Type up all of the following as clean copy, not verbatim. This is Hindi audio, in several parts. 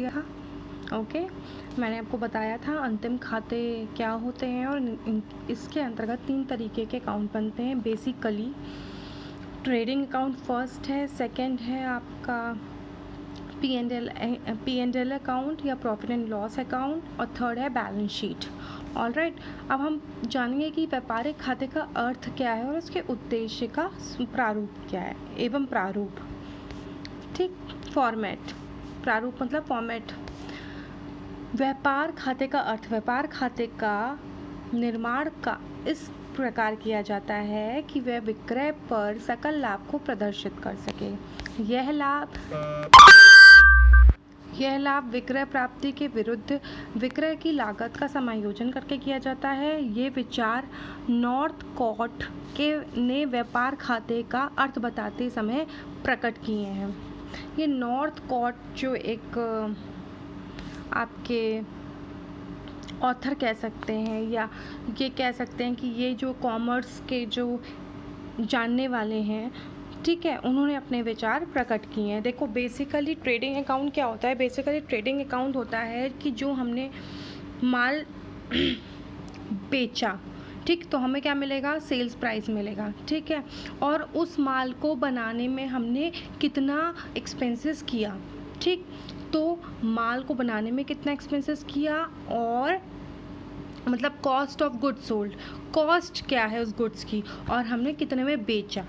था। ओके, मैंने आपको बताया था अंतिम खाते क्या होते हैं और इसके अंतर्गत 3 तरीके के अकाउंट बनते हैं। बेसिकली ट्रेडिंग अकाउंट फर्स्ट है, सेकंड है आपका P&L अकाउंट या प्रॉफिट एंड लॉस अकाउंट, और थर्ड है बैलेंस शीट। ऑलराइट, अब हम जानेंगे कि व्यापारिक खाते का अर्थ क्या है और उसके उद्देश्य का प्रारूप क्या है एवं प्रारूप। ठीक, फॉर्मेट, प्रारूप मतलब फॉर्मेट। व्यापार खाते का अर्थ, व्यापार खाते का निर्माण का इस प्रकार किया जाता है कि वह विक्रय पर सकल लाभ को प्रदर्शित कर सके। यह लाभ विक्रय प्राप्ति के विरुद्ध विक्रय की लागत का समायोजन करके किया जाता है। ये विचार नॉर्थकॉट ने व्यापार खाते का अर्थ बताते समय प्रकट किए हैं। ये नॉर्थकॉट जो एक आपके ऑथर कह सकते हैं, या ये कह सकते हैं कि ये जो कॉमर्स के जो जानने वाले हैं, ठीक है, उन्होंने अपने विचार प्रकट किए हैं। देखो, बेसिकली ट्रेडिंग अकाउंट क्या होता है? बेसिकली ट्रेडिंग अकाउंट होता है कि जो हमने माल बेचा, ठीक, तो हमें क्या मिलेगा? सेल्स प्राइस मिलेगा, ठीक है, और उस माल को बनाने में हमने कितना एक्सपेंसेस किया, ठीक, तो माल को बनाने में कितना एक्सपेंसेस किया, और मतलब cost of goods sold, cost क्या है उस गुड्स की, और हमने कितने में बेचा।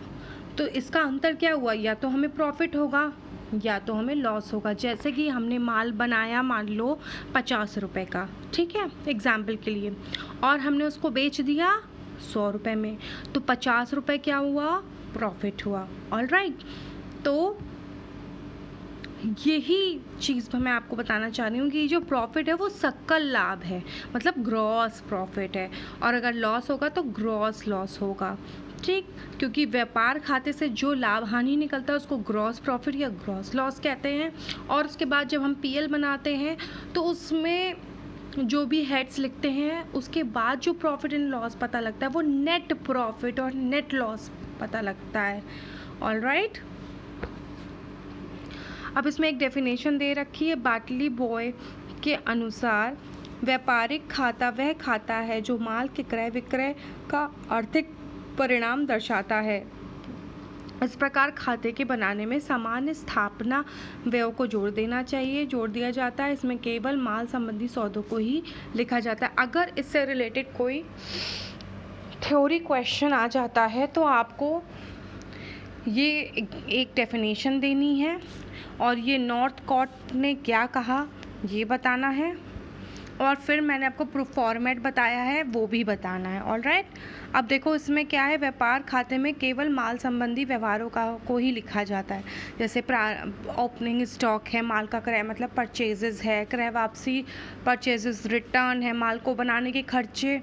तो इसका अंतर क्या हुआ? या तो हमें प्रॉफिट होगा या तो हमें लॉस होगा। जैसे कि हमने माल बनाया, मान लो 50 रुपये का, ठीक है, एग्जाम्पल के लिए, और हमने उसको बेच दिया 100 रुपये में, तो 50 रुपये क्या हुआ? प्रॉफिट हुआ। ऑलराइट, तो यही चीज़ मैं आपको बताना चाह रही हूँ कि जो प्रॉफिट है वो सकल लाभ है, मतलब ग्रॉस प्रॉफिट है, और अगर लॉस होगा तो ग्रॉस लॉस होगा, ठीक, क्योंकि व्यापार खाते से जो लाभ हानि निकलता है उसको ग्रॉस प्रॉफिट या ग्रॉस लॉस कहते हैं। और उसके बाद जब हम पीएल बनाते हैं तो उसमें जो भी हेड्स लिखते हैं उसके बाद जो प्रॉफिट एंड लॉस पता लगता है वो नेट प्रॉफिट और नेट लॉस पता लगता है। ऑलराइट, अब इसमें एक डेफिनेशन दे रखी है बाटली बॉय के अनुसार, व्यापारिक खाता वह खाता है जो माल के क्रय विक्रय का आर्थिक परिणाम दर्शाता है। इस प्रकार खाते के बनाने में सामान्य स्थापना व्यय को जोड़ दिया जाता है। इसमें केवल माल संबंधी सौदों को ही लिखा जाता है। अगर इससे रिलेटेड कोई थ्योरी क्वेश्चन आ जाता है तो आपको ये एक डेफिनेशन देनी है, और ये नॉर्थकॉट ने क्या कहा ये बताना है, और फिर मैंने आपको प्रूफ फॉर्मेट बताया है वो भी बताना है। ऑलराइट, अब देखो इसमें क्या है, व्यापार खाते में केवल माल संबंधी व्यवहारों को ही लिखा जाता है। जैसे ओपनिंग स्टॉक है, माल का क्रय मतलब परचेजेस है, क्रय वापसी परचेजेस, रिटर्न है, माल को बनाने के खर्चे,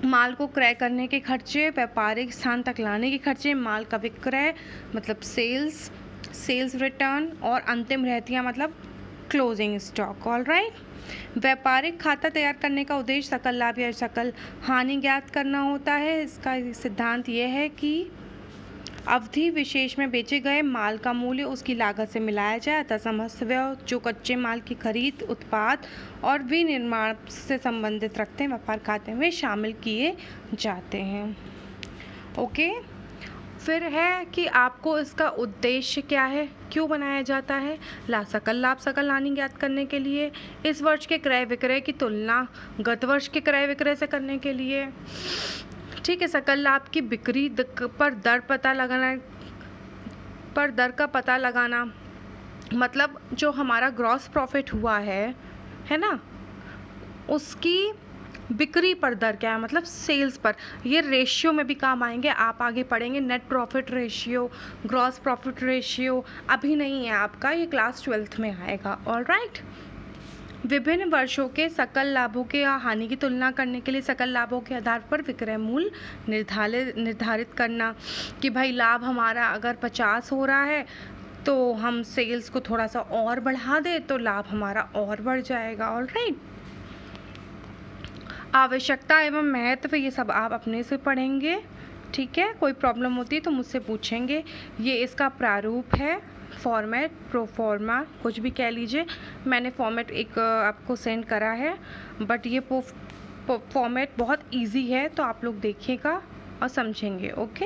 माल को क्रय करने के खर्चे, व्यापारिक स्थान तक लाने के खर्चे, माल का विक्रय मतलब सेल्स रिटर्न, और अंतिम रहतियाँ मतलब क्लोजिंग स्टॉक। ऑलराइट, व्यापारिक खाता तैयार करने का उद्देश्य सकल लाभ या सकल हानि ज्ञात करना होता है। इसका सिद्धांत यह है कि अवधि विशेष में बेचे गए माल का मूल्य उसकी लागत से मिलाया जाए, अतः समस्त व्यय जो कच्चे माल की खरीद, उत्पाद और विनिर्माण से संबंधित रखते हैं व्यापार खाते में शामिल किए जाते हैं। ओके, फिर है कि आपको इसका उद्देश्य क्या है, क्यों बनाया जाता है? सकल लाभ सकल हानि ज्ञात करने के लिए, इस वर्ष के क्रय विक्रय की तुलना गत वर्ष के क्रय विक्रय से करने के लिए, ठीक है, सकल लाभ की बिक्री पर दर का पता लगाना, मतलब जो हमारा ग्रॉस प्रॉफिट हुआ है ना, उसकी बिक्री पर दर क्या है, मतलब सेल्स पर। ये रेशियो में भी काम आएंगे, आप आगे पढ़ेंगे। Net profit ratio, gross profit ratio अभी नहीं है आपका, ये क्लास 12th में आएगा। ऑलराइट, विभिन्न वर्षों के सकल लाभों के या हानि की तुलना करने के लिए सकल लाभों के आधार पर विक्रय मूल्य निर्धारित करना, कि भाई लाभ हमारा अगर 50 हो रहा है तो हम सेल्स को थोड़ा सा और बढ़ा दें तो लाभ हमारा और बढ़ जाएगा। ऑलराइट, आवश्यकता एवं महत्व ये सब आप अपने से पढ़ेंगे, ठीक है, कोई प्रॉब्लम होती है तो मुझसे पूछेंगे। ये इसका प्रारूप है, फॉर्मेट, प्रोफॉर्मा, कुछ भी कह लीजिए। मैंने फॉर्मेट एक आपको सेंड करा है, बट ये फॉर्मेट बहुत इजी है, तो आप लोग देखिएगा और समझेंगे। ओके।